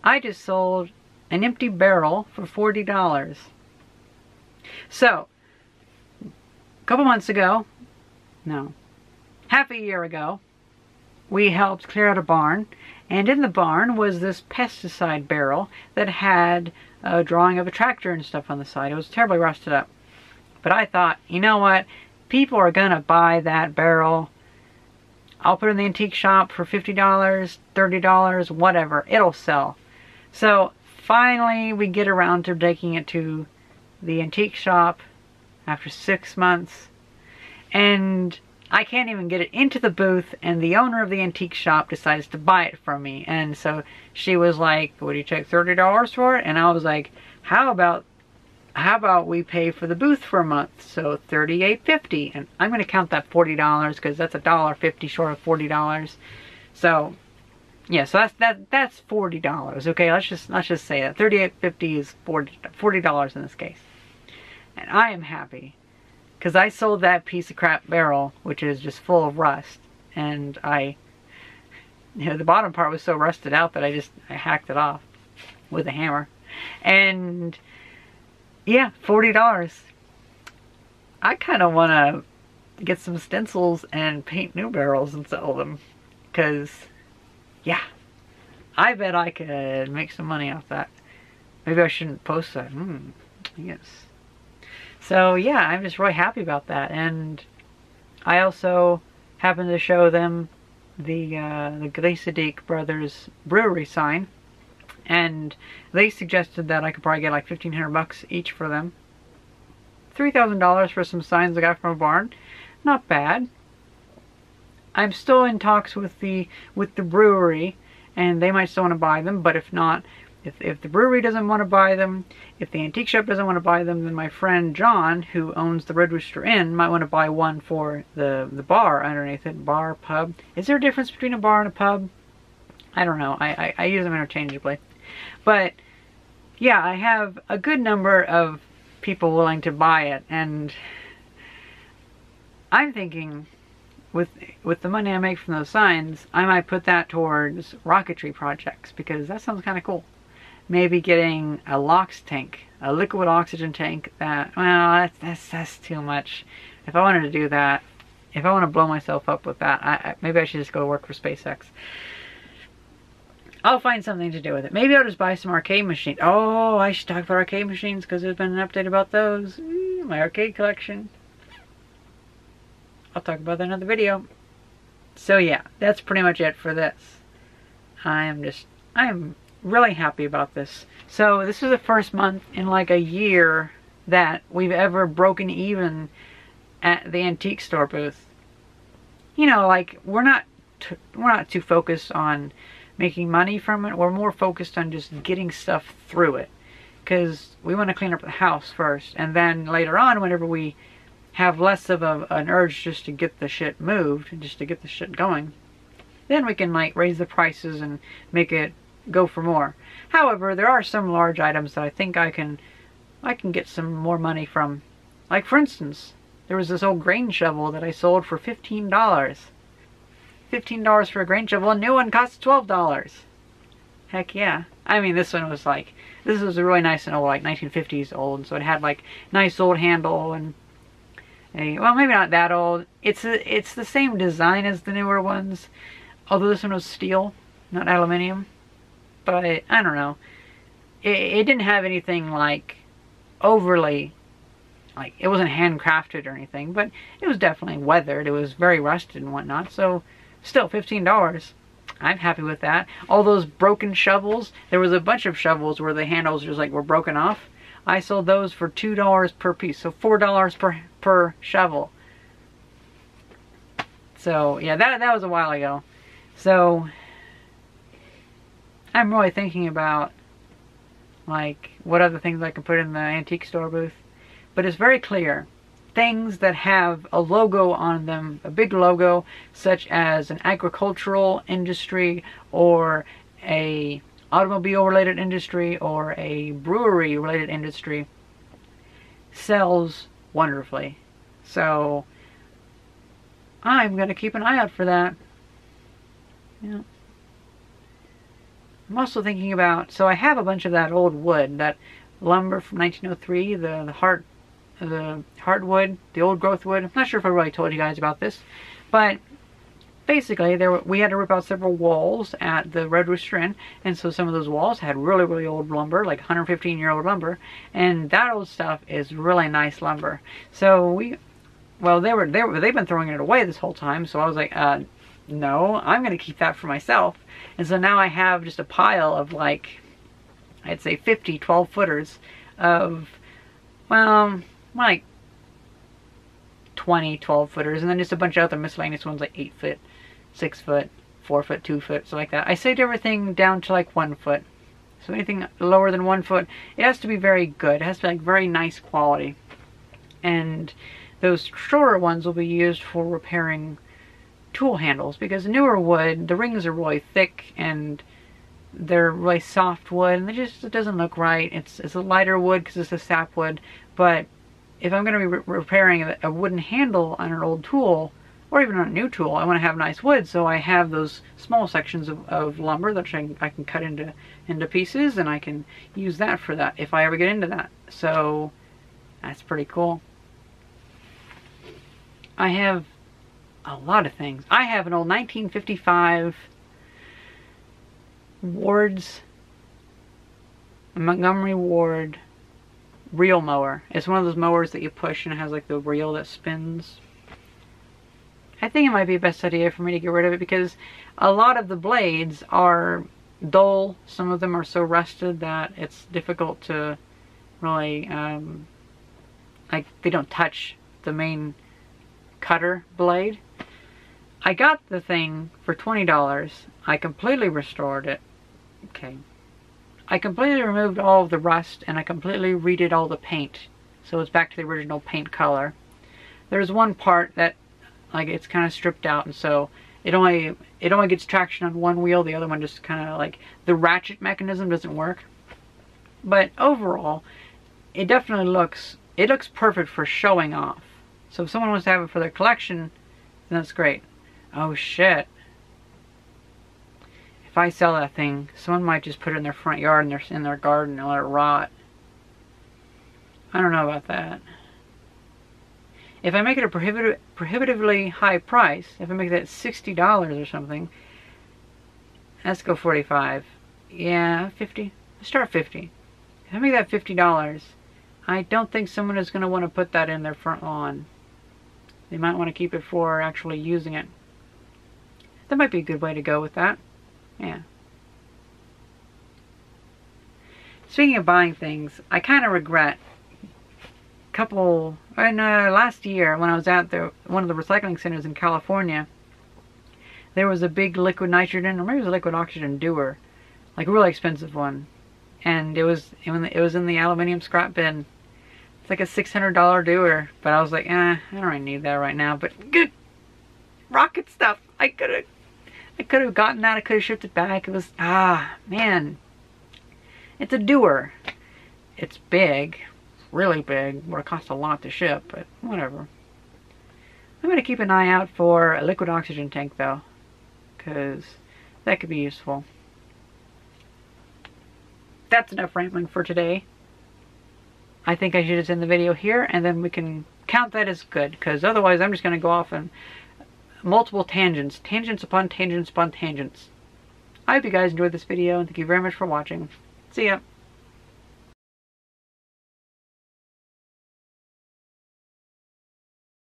I just sold an empty barrel for $40. So, a couple months ago, no, half a year ago, we helped clear out a barn, and in the barn was this pesticide barrel that had a drawing of a tractor and stuff on the side. It was terribly rusted up. But I thought, you know what? People are gonna buy that barrel. I'll put it in the antique shop for $50, $30, whatever. It'll sell. So finally we get around to taking it to the antique shop after 6 months. And I can't even get it into the booth, and the owner of the antique shop decides to buy it from me. And so she was like, would you take $30 for it? And I was like, how about we pay for the booth for a month? So $38.50. And I'm going to count that $40 because that's $1.50 short of $40. So yeah, so that's $40. Okay, let's just say that $38.50 is $40 in this case. And I am happy, because I sold that piece of crap barrel, which is just full of rust, and the bottom part was so rusted out that I hacked it off with a hammer. And yeah, $40. I kind of want to get some stencils and paint new barrels and sell them, because yeah, I bet I could make some money off that. Maybe I shouldn't post that. Yes. So yeah, I'm just really happy about that. And I also happened to show them the Glacidique Brothers brewery sign, and they suggested that I could probably get like $1,500 each for them. $3,000 for some signs I got from a barn. Not bad. I'm still in talks with the brewery, and they might still want to buy them, but if not, if the brewery doesn't want to buy them, if the antique shop doesn't want to buy them, then my friend John, who owns the Red Rooster Inn, might want to buy one for the bar underneath it. Bar, pub. Is there a difference between a bar and a pub? I don't know. I use them interchangeably. But yeah, I have a good number of people willing to buy it, and I'm thinking with the money I make from those signs, I might put that towards rocketry projects, because that sounds kind of cool. Maybe getting a LOX tank, a liquid oxygen tank that, well, that's too much. If I wanted to do that, if I want to blow myself up with that, maybe I should just go work for SpaceX. I'll find something to do with it. Maybe I'll just buy some arcade machines. Oh, I should talk about arcade machines, because there's been an update about those. My arcade collection. I'll talk about that in another video. So yeah, that's pretty much it for this. I'm really happy about this. So this is the first month in like a year that we've ever broken even at the antique store booth. You know, like we're not too focused on making money from it. We're more focused on just getting stuff through it, because we want to clean up the house first, and then later on, whenever we have less of an urge just to get the shit moved, just to get the shit going, then we can like raise the prices and make it go for more. However, there are some large items that I think I can get some more money from. Like for instance, there was this old grain shovel that I sold for $15. $15 for a grain shovel. A new one costs $12. Heck yeah. I mean, this one was like, this was a really nice and old, like 1950s old, so it had like nice old handle and well, maybe not that old. It's the same design as the newer ones, although this one was steel, not aluminium. But I don't know. It didn't have anything like overly, like it wasn't handcrafted or anything, but it was definitely weathered. It was very rusted and whatnot. So still $15. I'm happy with that. All those broken shovels. There was a bunch of shovels where the handles just like were broken off. I sold those for $2 per piece, so $4 per shovel. So yeah, that was a while ago. So I'm really thinking about like what other things I can put in the antique store booth. But it's very clear, things that have a logo on them, a big logo, such as an agricultural industry or a automobile related industry or a brewery related industry, sells wonderfully. So I'm gonna keep an eye out for that. Yeah. I'm also thinking about, so I have a bunch of that old wood, that lumber from 1903, the hardwood, the old growth wood. I'm not sure if I really told you guys about this, but basically we had to rip out several walls at the Red Rooster Inn, and so some of those walls had really, really old lumber, like 115-year-old lumber, and that old stuff is really nice lumber. So they've been throwing it away this whole time, so I was like, no, I'm going to keep that for myself. And so now I have just a pile of, like, I'd say 50 12-footers of, well, like 20 12-footers, and then just a bunch of other miscellaneous ones, like 8 foot, 6 foot, 4 foot, 2 foot, so like that. I saved everything down to like 1 foot. So anything lower than 1 foot, it has to be very good. It has to be like very nice quality. And those shorter ones will be used for repairing tool handles, because newer wood, the rings are really thick and they're really soft wood, and it doesn't look right. It's a lighter wood because it's a sapwood, but if I'm going to be repairing a wooden handle on an old tool, or even on a new tool, I want to have nice wood, so I have those small sections of lumber that I can cut into pieces, and I can use that for that if I ever get into that. So that's pretty cool. I have a lot of things. I have an old 1955 Montgomery Ward reel mower. It's one of those mowers that you push and it has like the reel that spins. I think it might be the best idea for me to get rid of it, because a lot of the blades are dull. Some of them are so rusted that it's difficult to really, like, they don't touch the main cutter blade. I got the thing for $20. I completely restored it. Okay. I completely removed all of the rust, and I completely redid all the paint, so it's back to the original paint color. There's one part that, like, it's kind of stripped out, and so it only gets traction on one wheel. The other one just kind of, like, the ratchet mechanism doesn't work. But overall, it definitely looks perfect for showing off. So if someone wants to have it for their collection, then that's great. Oh shit. If I sell that thing, someone might just put it in their front yard and in their garden and let it rot. I don't know about that. If I make it a prohibitively high price, if I make that $60 or something, let's go 45. Yeah, 50. Let's start 50. If I make that $50, I don't think someone is going to want to put that in their front lawn. They might want to keep it for actually using it. That might be a good way to go with that. Yeah. Speaking of buying things, I kind of regret last year when I was at one of the recycling centers in California, there was a big liquid nitrogen, or maybe it was a liquid oxygen dewar, like a really expensive one, and it was in the aluminum scrap bin. It's like a $600 dewar, but I was like, I don't really need that right now. But good rocket stuff. I could have gotten that. I could have shipped it back. It was, man. It's a dewar. It's big, really big. Would have cost a lot to ship, but whatever. I'm going to keep an eye out for a liquid oxygen tank, though, because that could be useful. That's enough rambling for today. I think I should just end the video here, and then we can count that as good, because otherwise I'm just going to go off on multiple tangents. Tangents upon tangents upon tangents. I hope you guys enjoyed this video, and thank you very much for watching. See ya.